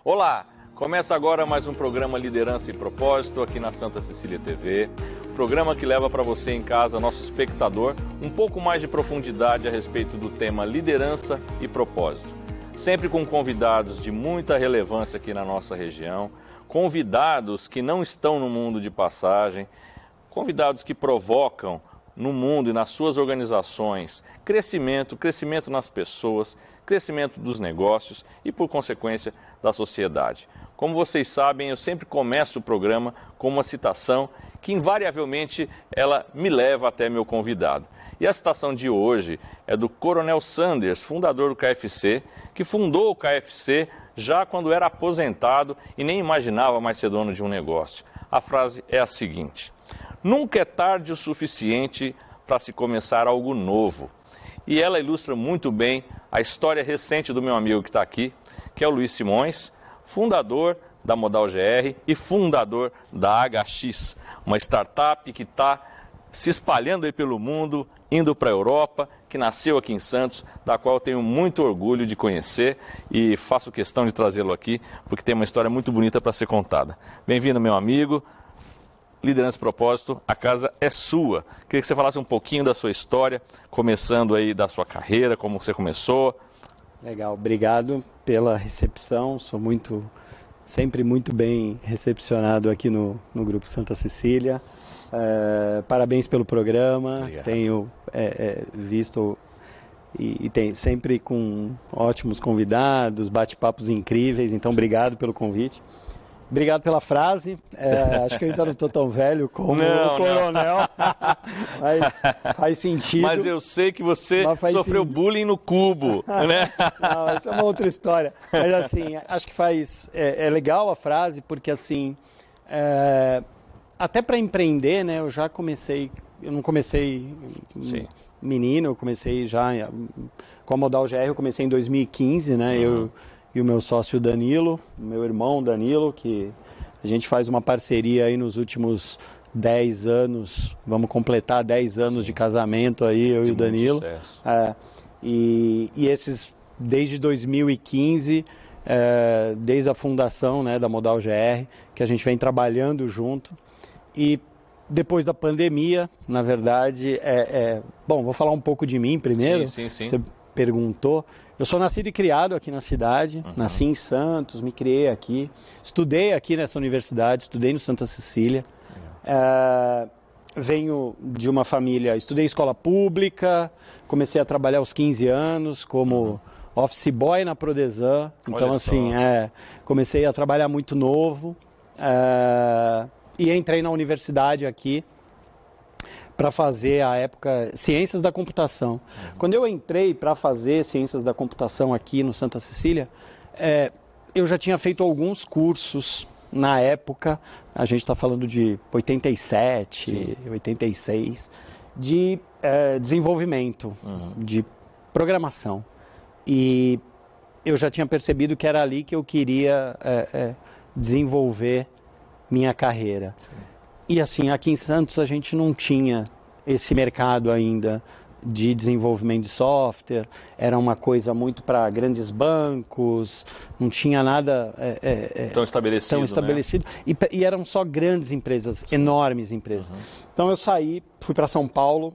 Olá, começa agora mais um programa Liderança e Propósito aqui na Santa Cecília TV. Programa que leva para você em casa, nosso espectador, um pouco mais de profundidade a respeito do tema liderança e propósito. Sempre com convidados de muita relevância aqui na nossa região, convidados que não estão no mundo de passagem, convidados que provocam no mundo e nas suas organizações crescimento nas pessoas, crescimento dos negócios e, por consequência, da sociedade. Como vocês sabem, eu sempre começo o programa com uma citação que invariavelmente ela me leva até meu convidado. E a citação de hoje é do Coronel Sanders, fundador do KFC, que fundou o KFC já quando era aposentado e nem imaginava mais ser dono de um negócio. A frase é a seguinte: nunca é tarde o suficiente para se começar algo novo. E ela ilustra muito bem a história recente do meu amigo que está aqui, que é o Luiz Simões, fundador da Modal GR e fundador da HX, uma startup que está se espalhando aí pelo mundo, indo para a Europa, que nasceu aqui em Santos, da qual eu tenho muito orgulho de conhecer e faço questão de trazê-lo aqui, porque tem uma história muito bonita para ser contada. Bem-vindo, meu amigo. Liderança e Propósito, a casa é sua. Queria que você falasse um pouquinho da sua história, começando aí da sua carreira, como você começou. Legal, obrigado pela recepção, sou sempre muito bem recepcionado aqui no Grupo Santa Cecília. Parabéns pelo programa. Obrigado. Tenho visto e tem sempre com ótimos convidados, bate-papos incríveis, então obrigado pelo convite. Obrigado pela frase, acho que eu ainda não estou tão velho como o Coronel, mas faz sentido. Mas eu sei que você sofreu bullying no cubo, né? Não, essa é uma outra história, mas assim, acho que é legal a frase, porque assim, até para empreender, né, eu não comecei menino, eu comecei já com a Modal GR, eu comecei em 2015, né, e o meu sócio Danilo, meu irmão Danilo, que a gente faz uma parceria aí nos últimos 10 anos, vamos completar 10 anos de casamento aí, eu e o Danilo. E esses, desde 2015, desde a fundação, né, da Modal GR, que a gente vem trabalhando junto. E depois da pandemia, na verdade, bom, vou falar um pouco de mim primeiro. Sim. Você perguntou. Eu sou nascido e criado aqui na cidade, nasci em Santos, me criei aqui, estudei aqui nessa universidade, estudei no Santa Cecília. Venho de uma família, estudei escola pública, comecei a trabalhar aos 15 anos como office boy na Prodesan. Então, assim, comecei a trabalhar muito novo e entrei na universidade aqui para fazer, à época, Ciências da Computação. Quando eu entrei para fazer Ciências da Computação aqui no Santa Cecília, eu já tinha feito alguns cursos na época, a gente está falando de 87, 86, de desenvolvimento, de programação. E eu já tinha percebido que era ali que eu queria desenvolver minha carreira. E assim, aqui em Santos a gente não tinha esse mercado ainda de desenvolvimento de software, era uma coisa muito para grandes bancos, não tinha nada tão estabelecido. Né? E eram só grandes empresas, enormes empresas. Então eu fui para São Paulo,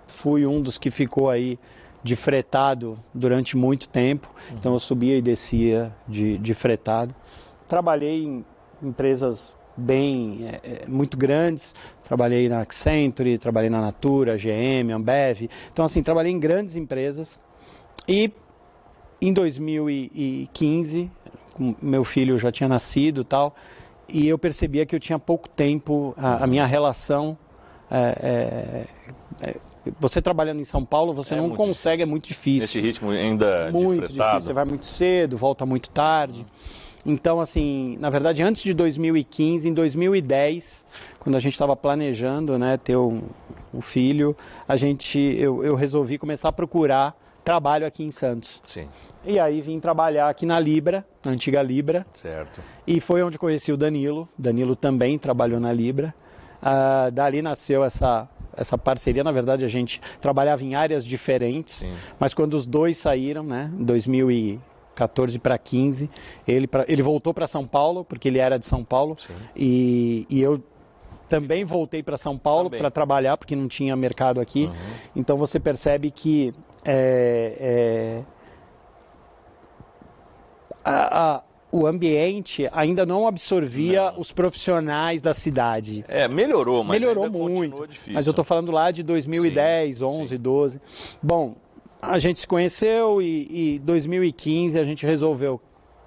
fui um dos que ficou aí de fretado durante muito tempo, então eu subia e descia de fretado. Trabalhei em empresas muito grandes, trabalhei na Accenture, trabalhei na Natura, GM, Ambev, então assim, trabalhei em grandes empresas e em 2015, meu filho já tinha nascido e tal, e eu percebia que eu tinha pouco tempo, a minha relação, você trabalhando em São Paulo, você não consegue, é muito difícil. Nesse ritmo ainda muito de fretado. Difícil, você vai muito cedo, volta muito tarde. Então, assim, na verdade, antes de 2015, em 2010, quando a gente estava planejando, né, ter um filho, eu resolvi começar a procurar trabalho aqui em Santos. Sim. E aí vim trabalhar aqui na Libra, na antiga Libra. Certo. E foi onde conheci o Danilo. Danilo também trabalhou na Libra. Dali nasceu essa parceria. Na verdade, a gente trabalhava em áreas diferentes, mas quando os dois saíram, né, em 14 para 15. Ele voltou para São Paulo, porque ele era de São Paulo, e eu também voltei para São Paulo para trabalhar, porque não tinha mercado aqui. Então você percebe que o ambiente ainda não absorvia os profissionais da cidade. Melhorou, mas melhorou ainda muito. Continua difícil. Mas eu estou falando lá de 2010, 11, 12. Bom, a gente se conheceu e 2015 a gente resolveu.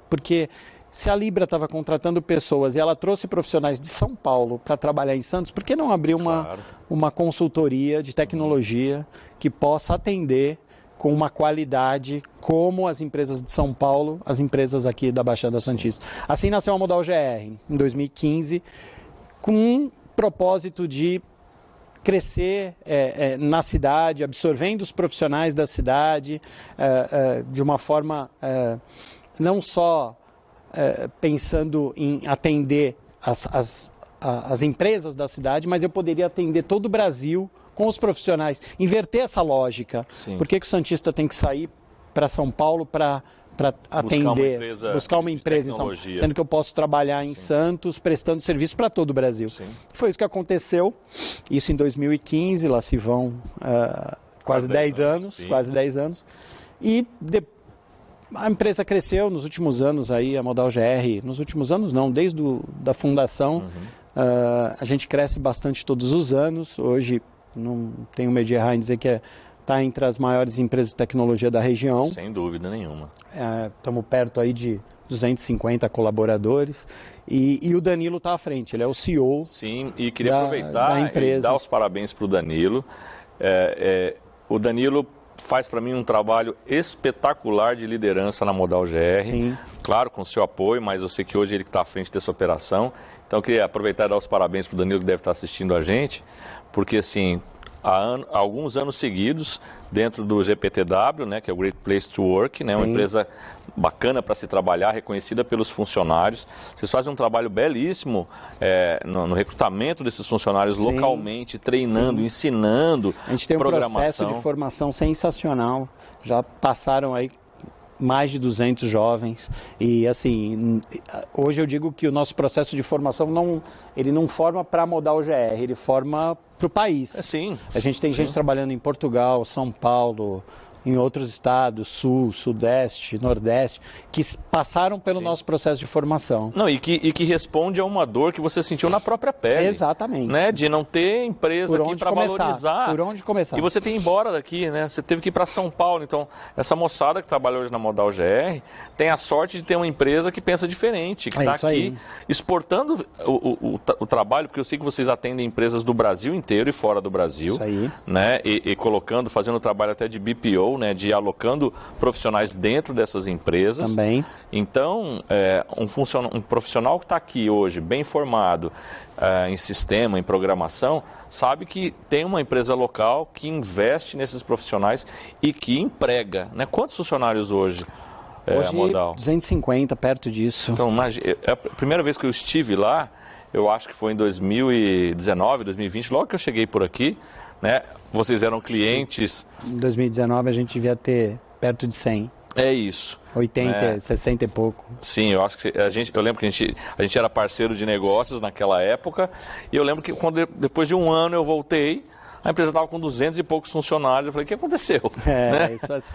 Porque se a Libra estava contratando pessoas e ela trouxe profissionais de São Paulo para trabalhar em Santos, por que não abrir uma consultoria de tecnologia que possa atender com uma qualidade como as empresas de São Paulo, as empresas aqui da Baixada Santista. Assim nasceu a Modal GR, em 2015, com um propósito de crescer na cidade, absorvendo os profissionais da cidade, de uma forma não só pensando em atender as empresas da cidade, mas eu poderia atender todo o Brasil com os profissionais, inverter essa lógica. Por que o Santista tem que sair para São Paulo para atender, buscar uma empresa em São Paulo, sendo que eu posso trabalhar em Santos prestando serviço para todo o Brasil. Foi isso que aconteceu, isso em 2015, lá se vão quase 10 anos, e a empresa cresceu nos últimos anos, aí, a Modal GR, nos últimos anos não, desde da fundação, a gente cresce bastante todos os anos. Hoje não tenho medo de errar em dizer que está entre as maiores empresas de tecnologia da região. Sem dúvida nenhuma. Estamos perto aí de 250 colaboradores e o Danilo está à frente, ele é o CEO. Sim, e queria aproveitar e dar os parabéns para o Danilo. O Danilo faz para mim um trabalho espetacular de liderança na Modal GR. Sim. Claro, com o seu apoio, mas eu sei que hoje ele está à frente dessa operação. Então eu queria aproveitar e dar os parabéns para o Danilo, que deve estar assistindo a gente, porque assim, há alguns anos seguidos, dentro do GPTW, né, que é o Great Place to Work, né, uma empresa bacana para se trabalhar, reconhecida pelos funcionários. Vocês fazem um trabalho belíssimo no recrutamento desses funcionários localmente, treinando, ensinando, a gente tem um processo de formação sensacional. Já passaram aí mais de 200 jovens e assim, hoje eu digo que o nosso processo de formação ele não forma para a Modal GR, ele forma para o país. A gente tem gente trabalhando em Portugal, São Paulo, em outros estados, Sul, Sudeste, Nordeste, que passaram pelo nosso processo de formação. Não, e que responde a uma dor que você sentiu na própria pele. Exatamente. Né? De não ter empresa aqui para valorizar. Por onde começar? E você tem que ir embora daqui, né? Você teve que ir para São Paulo. Então, essa moçada que trabalha hoje na Modal GR tem a sorte de ter uma empresa que pensa diferente, que está aqui exportando o trabalho, porque eu sei que vocês atendem empresas do Brasil inteiro e fora do Brasil. Isso aí. Né? E colocando, fazendo trabalho até de BPO, né, de alocando profissionais dentro dessas empresas. Também. Então, um profissional que está aqui hoje, bem formado em sistema, em programação, sabe que tem uma empresa local que investe nesses profissionais e que emprega. Né? Quantos funcionários hoje? Hoje, Modal? 250, perto disso. Então, a primeira vez que eu estive lá, eu acho que foi em 2019, 2020, logo que eu cheguei por aqui, né? Vocês eram clientes. Em 2019 a gente devia ter perto de 100. É isso. 80, 60 e pouco. Sim, eu acho que eu lembro que a gente era parceiro de negócios naquela época, e eu lembro que depois de um ano eu voltei, a empresa estava com 200 e poucos funcionários. Eu falei, o que aconteceu?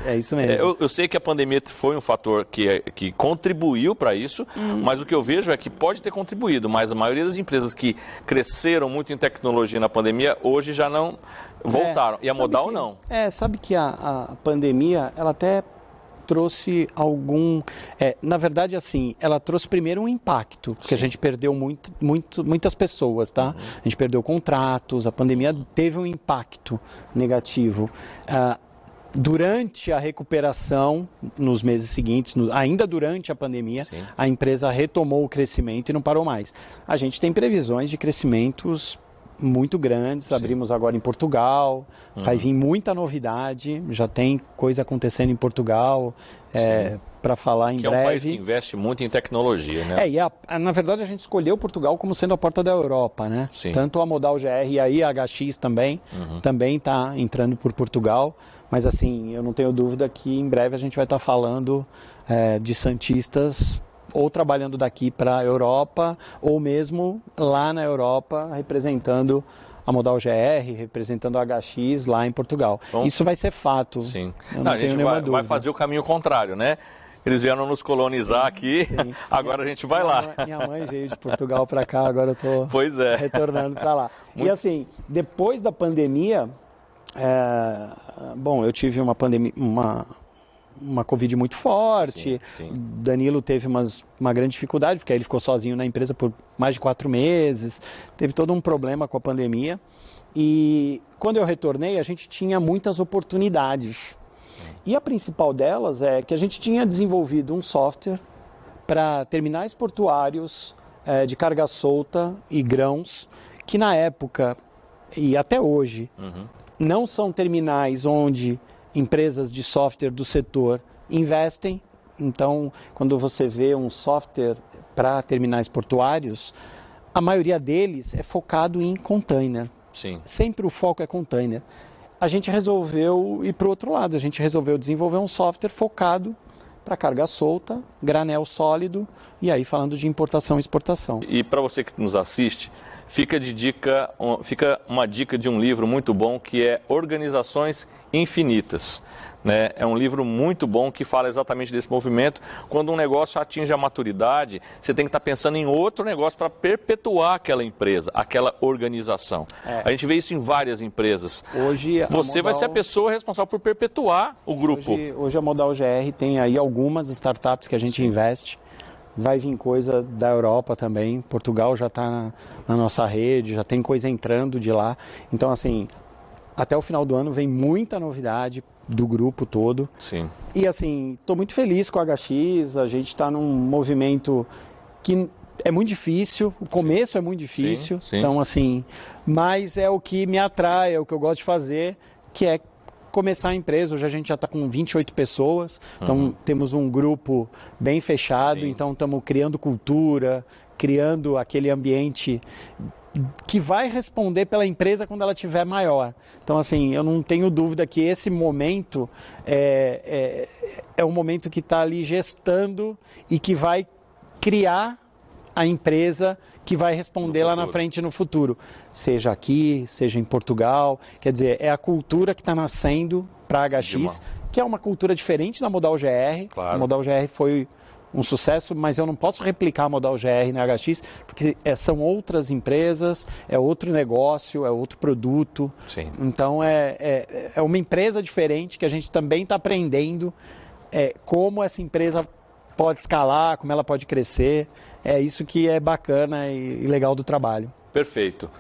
É isso mesmo. Eu sei que a pandemia foi um fator que contribuiu para isso, mas o que eu vejo é que pode ter contribuído, mas a maioria das empresas que cresceram muito em tecnologia na pandemia, hoje já não voltaram. E a Modal não. Sabe que a pandemia, ela até trouxe na verdade, assim, ela trouxe primeiro um impacto, porque a gente perdeu muitas pessoas, tá? A gente perdeu contratos, a pandemia teve um impacto negativo. Durante a recuperação, nos meses seguintes, ainda durante a pandemia, a empresa retomou o crescimento e não parou mais. A gente tem previsões de crescimentos muito grandes, abrimos agora em Portugal, vai vir muita novidade, já tem coisa acontecendo em Portugal, para falar em breve. Que é um país que investe muito em tecnologia, né? Na verdade a gente escolheu Portugal como sendo a porta da Europa, né? Tanto a Modal GR e aí a HX também está entrando por Portugal, Mas assim, eu não tenho dúvida que em breve a gente vai estar falando de santistas ou trabalhando daqui para a Europa, ou mesmo lá na Europa, representando a Modal GR, representando a HX lá em Portugal. Bom, isso vai ser fato. Sim. Eu não a tenho gente nenhuma dúvida. vai fazer o caminho contrário, né? Eles vieram nos colonizar aqui, agora a gente vai lá. Minha mãe veio de Portugal para cá, agora eu estou retornando para lá. E assim, depois da pandemia, bom, eu tive uma pandemia, uma Covid muito forte. Sim. Danilo teve uma grande dificuldade, porque aí ele ficou sozinho na empresa por mais de 4 meses. Teve todo um problema com a pandemia. E quando eu retornei, a gente tinha muitas oportunidades. E a principal delas é que a gente tinha desenvolvido um software para terminais portuários de carga solta e grãos, que na época e até hoje não são terminais onde empresas de software do setor investem. Então, quando você vê um software para terminais portuários, a maioria deles é focado em container. Sim. Sempre o foco é container. A gente resolveu ir para o outro lado, a gente resolveu desenvolver um software focado para carga solta, granel sólido, e aí falando de importação e exportação. E para você que nos assiste, fica uma dica de um livro muito bom que é Organizações Infinitas. Né? É um livro muito bom que fala exatamente desse movimento. Quando um negócio atinge a maturidade, você tem que estar pensando em outro negócio para perpetuar aquela empresa, aquela organização. A gente vê isso em várias empresas. Hoje, você vai ser a pessoa responsável por perpetuar o grupo. Hoje a Modal GR tem aí algumas startups que a gente investe. Vai vir coisa da Europa também. Portugal já está na nossa rede, já tem coisa entrando de lá. Então, assim, até o final do ano vem muita novidade do grupo todo. Sim. E assim, estou muito feliz com a HX, a gente está num movimento que é muito difícil, o começo é muito difícil, Sim. Então assim, mas é o que me atrai, é o que eu gosto de fazer, que é começar a empresa. Hoje a gente já está com 28 pessoas, então temos um grupo bem fechado, então estamos criando cultura, criando aquele ambiente que vai responder pela empresa quando ela estiver maior. Então, assim, eu não tenho dúvida que esse momento é um momento que está ali gestando e que vai criar a empresa que vai responder lá na frente no futuro. Seja aqui, seja em Portugal. Quer dizer, é a cultura que está nascendo para a HX, que é uma cultura diferente da Modal GR. Claro. A Modal GR foi um sucesso, mas eu não posso replicar a Modal GR na HX, porque são outras empresas, é outro negócio, é outro produto. Sim. Então é uma empresa diferente que a gente também está aprendendo como essa empresa pode escalar, como ela pode crescer. É isso que é bacana e legal do trabalho. Perfeito.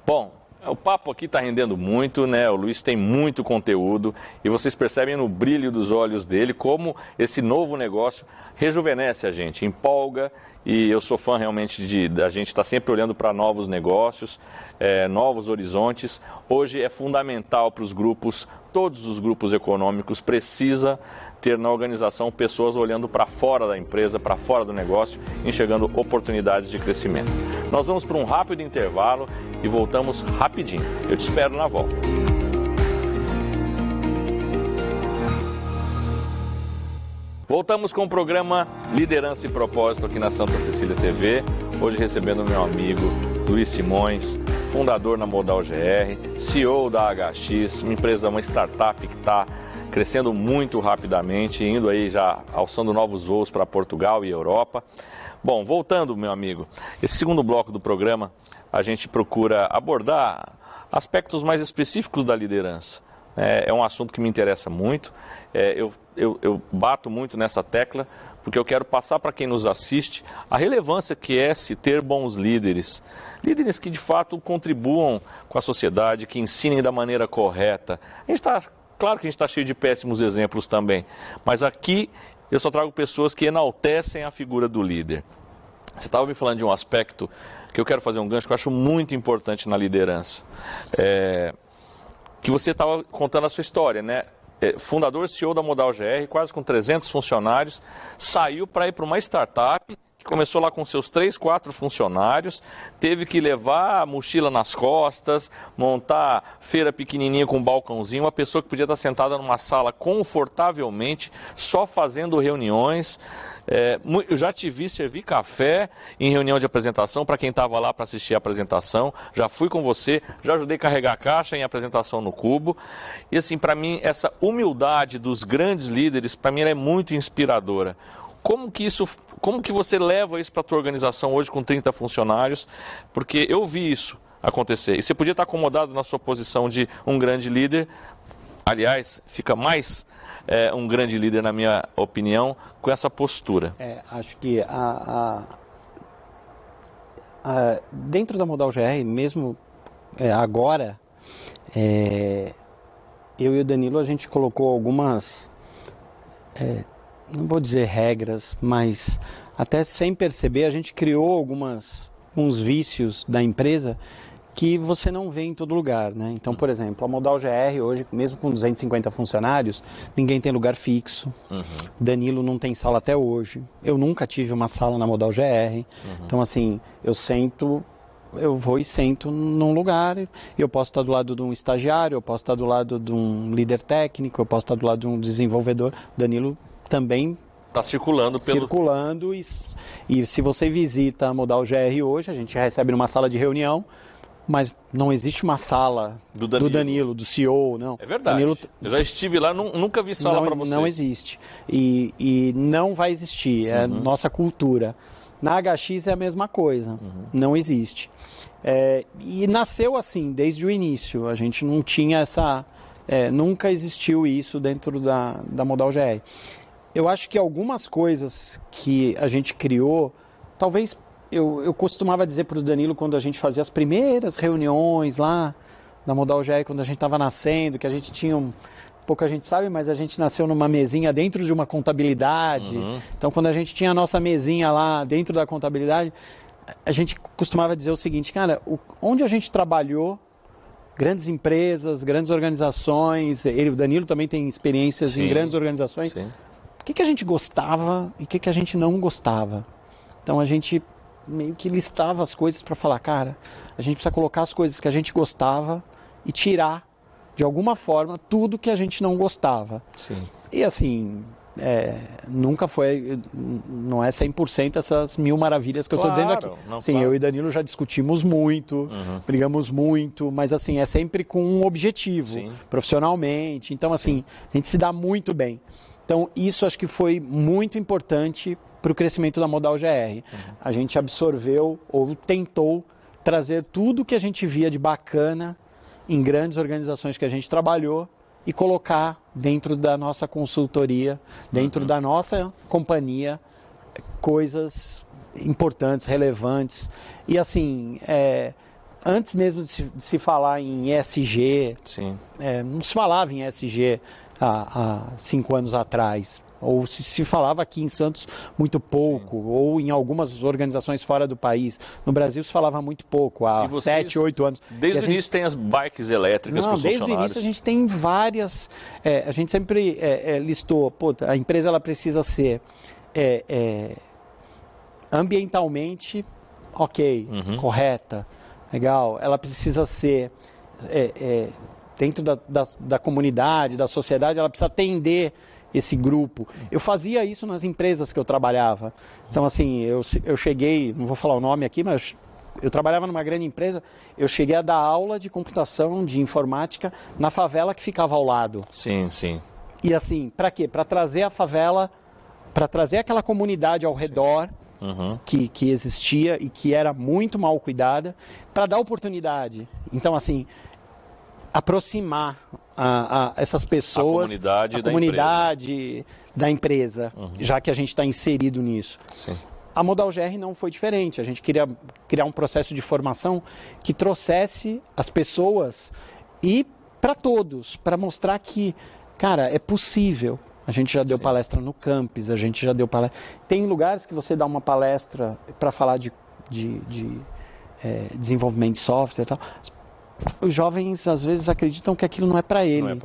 Bom, o papo aqui está rendendo muito, né? O Luiz tem muito conteúdo e vocês percebem no brilho dos olhos dele como esse novo negócio rejuvenesce a gente, empolga, e eu sou fã realmente da gente estar sempre olhando para novos negócios, novos horizontes. Hoje é fundamental para os grupos, todos os grupos econômicos precisa ter na organização pessoas olhando para fora da empresa, para fora do negócio, enxergando oportunidades de crescimento. Nós vamos para um rápido intervalo e voltamos rapidinho. Eu te espero na volta. Voltamos com o programa Liderança e Propósito aqui na Santa Cecília TV. Hoje recebendo o meu amigo Luiz Simões, fundador na Modal GR, CEO da HX, uma empresa, uma startup que está crescendo muito rapidamente, indo aí já alçando novos voos para Portugal e Europa. Bom, voltando, meu amigo, esse segundo bloco do programa, a gente procura abordar aspectos mais específicos da liderança. É um assunto que me interessa muito, eu bato muito nessa tecla, porque eu quero passar para quem nos assiste a relevância que é se ter bons líderes. Líderes que de fato contribuam com a sociedade, que ensinem da maneira correta. Claro que a gente está cheio de péssimos exemplos também, mas aqui eu só trago pessoas que enaltecem a figura do líder. Você estava me falando de um aspecto que eu quero fazer um gancho, que eu acho muito importante na liderança. Que você estava contando a sua história, né? Fundador CEO da Modal GR, quase com 300 funcionários, saiu para ir para uma startup que começou lá com seus 3, 4 funcionários, teve que levar a mochila nas costas, montar feira pequenininha com um balcãozinho, uma pessoa que podia estar sentada numa sala confortavelmente, só fazendo reuniões. Eu já te vi servir café em reunião de apresentação para quem estava lá para assistir a apresentação, já fui com você, já ajudei a carregar a caixa em apresentação no Cubo. E assim, para mim, essa humildade dos grandes líderes, para mim, ela é muito inspiradora. Como que você leva isso para a tua organização hoje com 30 funcionários? Porque eu vi isso acontecer. E você podia estar acomodado na sua posição de um grande líder. Aliás, fica mais um grande líder, na minha opinião, com essa postura. Acho que dentro da Modal GR, mesmo agora, eu e o Danilo, a gente colocou algumas, não vou dizer regras, mas até sem perceber, a gente criou uns vícios da empresa que você não vê em todo lugar, né? Então, por exemplo, a Modal GR hoje, mesmo com 250 funcionários, ninguém tem lugar fixo. Danilo não tem sala até hoje. Eu nunca tive uma sala na Modal GR. Então, assim, eu vou e sento num lugar, eu posso estar do lado de um estagiário, eu posso estar do lado de um líder técnico, eu posso estar do lado de um desenvolvedor. Danilo também está circulando e se você visita a Modal GR hoje, a gente recebe numa sala de reunião, mas não existe uma sala do Danilo, do CEO, não. É verdade. Eu já estive lá, nunca vi sala para vocês. Não existe. E não vai existir. É nossa cultura. Na HX é a mesma coisa. Não existe. E nasceu assim, desde o início. A gente não tinha nunca existiu isso dentro da Modal GR. Eu acho que algumas coisas que a gente criou, talvez... Eu costumava dizer para o Danilo, quando a gente fazia as primeiras reuniões lá na Modal GR, quando a gente estava nascendo, que a gente tinha pouca gente sabe, mas a gente nasceu numa mesinha dentro de uma contabilidade. Então, quando a gente tinha a nossa mesinha lá dentro da contabilidade, a gente costumava dizer o seguinte, cara, onde a gente trabalhou, grandes empresas, grandes organizações, o Danilo também tem experiências em grandes organizações, o que a gente gostava e o que a gente não gostava. Então, a gente meio que listava as coisas para falar, cara, a gente precisa colocar as coisas que a gente gostava e tirar, de alguma forma, tudo que a gente não gostava. E assim, nunca foi, não é 100% essas 1000 maravilhas que eu estou dizendo aqui. Sim, eu e Danilo já discutimos muito, brigamos muito, mas assim, é sempre com um objetivo, profissionalmente. Então assim, a gente se dá muito bem. Então isso acho que foi muito importante para o crescimento da Modal GR. A gente absorveu ou tentou trazer tudo que a gente via de bacana em grandes organizações que a gente trabalhou e colocar dentro da nossa consultoria, dentro da nossa companhia, coisas importantes, relevantes. E assim, antes mesmo de se falar em ESG, não se falava em ESG há 5 anos atrás. Ou se falava aqui em Santos muito pouco, ou em algumas organizações fora do país. No Brasil se falava muito pouco, há 7, 8 anos. Desde o início tem as bikes elétricas para os funcionários. Desde o início a gente tem várias, a gente sempre listou, a empresa ela precisa ser ambientalmente correta, legal, ela precisa ser... dentro da comunidade, da sociedade, ela precisa atender esse grupo. Eu fazia isso nas empresas que eu trabalhava. Então, assim, eu cheguei, não vou falar o nome aqui, mas eu trabalhava numa grande empresa, eu cheguei a dar aula de computação, de informática, na favela que ficava ao lado. E assim, para quê? Para trazer a favela, para trazer aquela comunidade ao redor, que existia e que era muito mal cuidada, para dar oportunidade. Então, assim, aproximar essas pessoas, a comunidade da empresa, já que a gente está inserido nisso. A Modal GR não foi diferente, a gente queria criar um processo de formação que trouxesse as pessoas e para todos, para mostrar que, cara, é possível. A gente já deu palestra no Campus, a gente já deu palestra... Tem lugares que você dá uma palestra para falar de desenvolvimento de software e tal. Os jovens, às vezes, acreditam que aquilo não é para ele.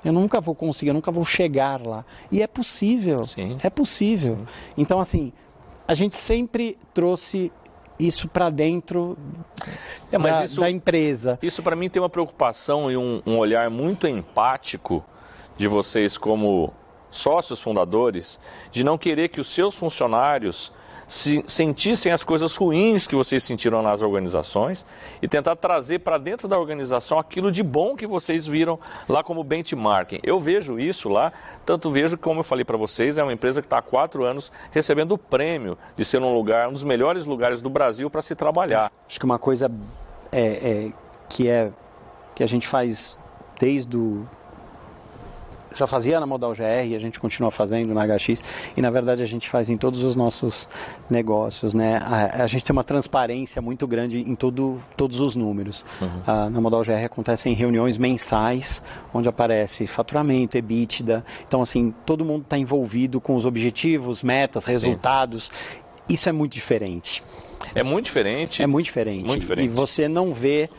Eu nunca vou conseguir, eu nunca vou chegar lá. E é possível, é possível. Então, assim, a gente sempre trouxe isso para dentro da empresa. Isso para mim tem uma preocupação e um olhar muito empático de vocês como sócios fundadores, de não querer que os seus funcionários sentissem as coisas ruins que vocês sentiram nas organizações e tentar trazer para dentro da organização aquilo de bom que vocês viram lá como benchmarking. Eu vejo isso lá, tanto vejo que, como eu falei para vocês, é uma empresa que está há 4 anos recebendo o prêmio de ser um dos melhores lugares do Brasil para se trabalhar. Acho que uma coisa que a gente faz desde o... Já fazia na Modal GR e a gente continua fazendo na HX, e na verdade a gente faz em todos os nossos negócios, né? A gente tem uma transparência muito grande em todos os números. Na Modal GR acontecem reuniões mensais, onde aparece faturamento, EBITDA, então assim, todo mundo está envolvido com os objetivos, metas, resultados. Isso é muito diferente. É muito diferente? É muito diferente. Muito diferente. E você não vê,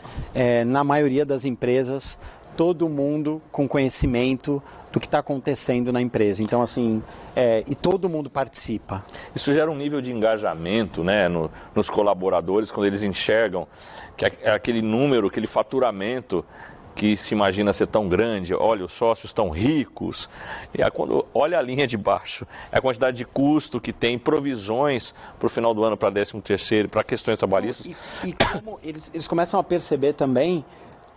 na maioria das empresas, todo mundo com conhecimento do que está acontecendo na empresa. Então, assim, e todo mundo participa. Isso gera um nível de engajamento, né, nos colaboradores, quando eles enxergam que aquele número, aquele faturamento que se imagina ser tão grande, olha, os sócios estão ricos, e quando olha a linha de baixo, a quantidade de custo que tem, provisões para o final do ano, para 13º, para questões trabalhistas. E como eles começam a perceber também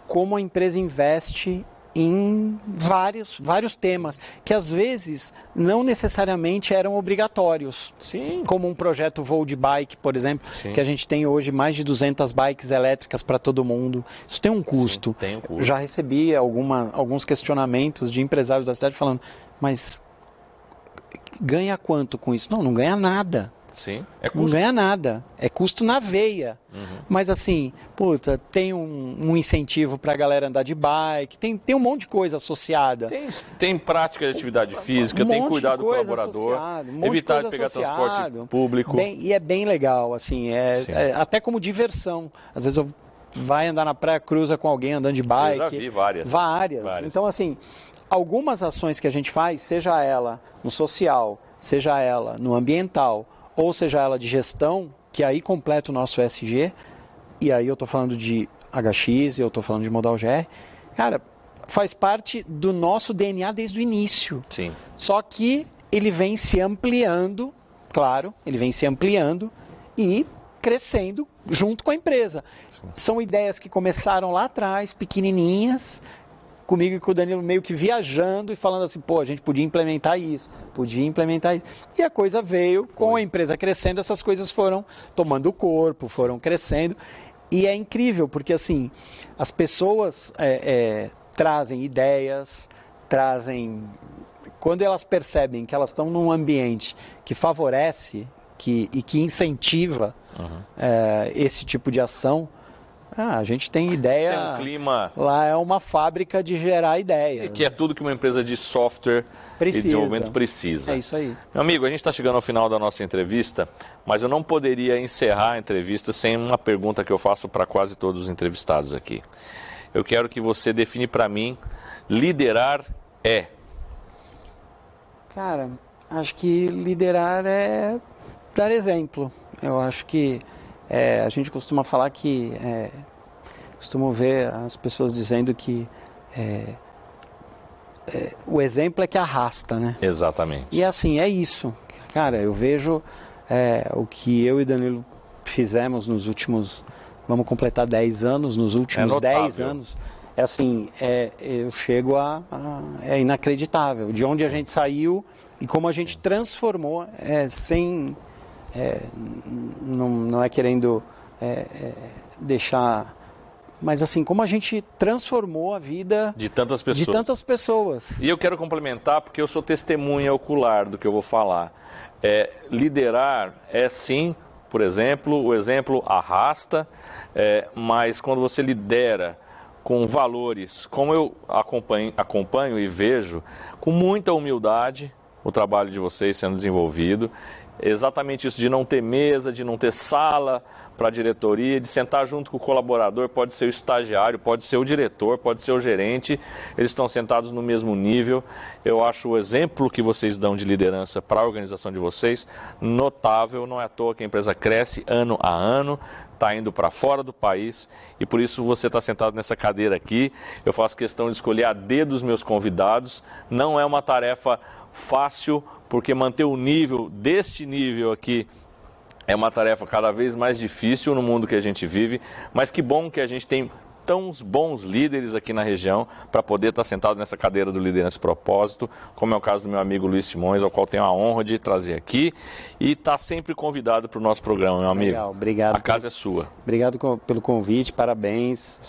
como a empresa investe em vários temas, que às vezes não necessariamente eram obrigatórios. Sim. Como um projeto voo de bike, por exemplo, Sim. que a gente tem hoje mais de 200 bikes elétricas para todo mundo. Isso tem um custo. Sim, tem um custo. Eu já recebi alguns questionamentos de empresários da cidade falando, mas ganha quanto com isso? Não ganha nada. Sim, não ganha nada, é custo na veia. Mas assim, puta, tem um incentivo para a galera andar de bike, tem um monte de coisa associada. Tem prática de atividade física, tem cuidado do colaborador, evitar de pegar transporte público. E é bem legal, assim, até como diversão. Às vezes eu vai andar na praia, cruza com alguém andando de bike. Eu já vi várias. Então assim, algumas ações que a gente faz, seja ela no social, seja ela no ambiental, ou seja ela de gestão, que aí completa o nosso ESG, e aí eu estou falando de HX, eu estou falando de Modal GR, cara, faz parte do nosso DNA desde o início. Sim. Só que ele vem se ampliando, claro, ele vem se ampliando e crescendo junto com a empresa. Sim. São ideias que começaram lá atrás, pequenininhas, comigo e com o Danilo meio que viajando e falando assim, pô, a gente podia implementar isso. E a coisa veio, com a empresa crescendo, essas coisas foram tomando corpo, foram crescendo. E é incrível, porque assim, as pessoas trazem ideias, quando elas percebem que elas estão num ambiente que favorece e que incentiva esse tipo de ação, a gente tem ideia. Tem um clima. Lá é uma fábrica de gerar ideias. E que é tudo que uma empresa de software e desenvolvimento precisa. É isso aí. Meu amigo, a gente está chegando ao final da nossa entrevista, mas eu não poderia encerrar a entrevista sem uma pergunta que eu faço para quase todos os entrevistados aqui. Eu quero que você define para mim, liderar é. Cara, acho que liderar é dar exemplo. Eu acho que a gente costuma falar que, costumo ver as pessoas dizendo que o exemplo é que arrasta, né? Exatamente. E assim, é isso. Cara, eu vejo o que eu e Danilo fizemos nos últimos, vamos completar 10 anos, nos últimos 10 anos. Eu chego é inacreditável. De onde a gente saiu e como a gente transformou, não é querendo deixar, mas assim, como a gente transformou a vida de tantas pessoas. E eu quero complementar, porque eu sou testemunha ocular do que eu vou falar. Liderar é sim, por exemplo, o exemplo arrasta, mas quando você lidera com valores, como eu acompanho e vejo, com muita humildade o trabalho de vocês sendo desenvolvido, exatamente isso, de não ter mesa, de não ter sala para a diretoria, de sentar junto com o colaborador, pode ser o estagiário, pode ser o diretor, pode ser o gerente, eles estão sentados no mesmo nível. Eu acho o exemplo que vocês dão de liderança para a organização de vocês notável, não é à toa que a empresa cresce ano a ano, está indo para fora do país e por isso você está sentado nessa cadeira aqui. Eu faço questão de escolher a dedo os meus convidados, não é uma tarefa fácil, porque manter o nível deste nível aqui é uma tarefa cada vez mais difícil no mundo que a gente vive, mas que bom que a gente tem tão bons líderes aqui na região para poder estar sentado nessa cadeira do Liderança e Propósito, como é o caso do meu amigo Luiz Simões, ao qual tenho a honra de trazer aqui e está sempre convidado para o nosso programa, meu amigo. Legal, obrigado. A casa é sua. Obrigado pelo convite, parabéns.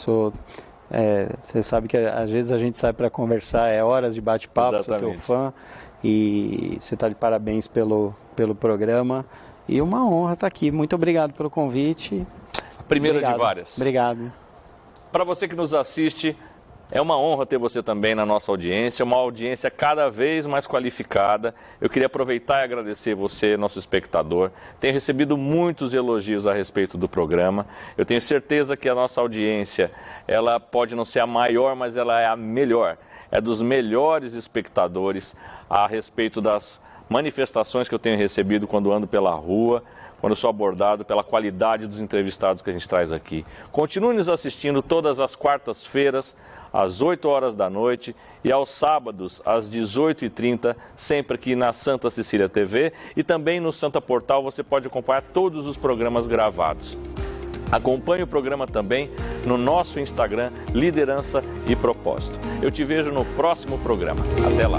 Você sabe que às vezes a gente sai para conversar, é horas de bate-papo, sou teu fã e você está de parabéns pelo programa. E uma honra estar aqui. Muito obrigado pelo convite. Primeira de várias. Obrigado. Para você que nos assiste, é uma honra ter você também na nossa audiência, uma audiência cada vez mais qualificada. Eu queria aproveitar e agradecer você, nosso espectador. Tenho recebido muitos elogios a respeito do programa. Eu tenho certeza que a nossa audiência, ela pode não ser a maior, mas ela é a melhor. É dos melhores espectadores a respeito das manifestações que eu tenho recebido quando ando pela rua, quando sou abordado pela qualidade dos entrevistados que a gente traz aqui. Continue nos assistindo todas as quartas-feiras, às 8 horas da noite e aos sábados, às 18h30, sempre aqui na Santa Cecília TV e também no Santa Portal você pode acompanhar todos os programas gravados. Acompanhe o programa também no nosso Instagram, Liderança e Propósito. Eu te vejo no próximo programa. Até lá!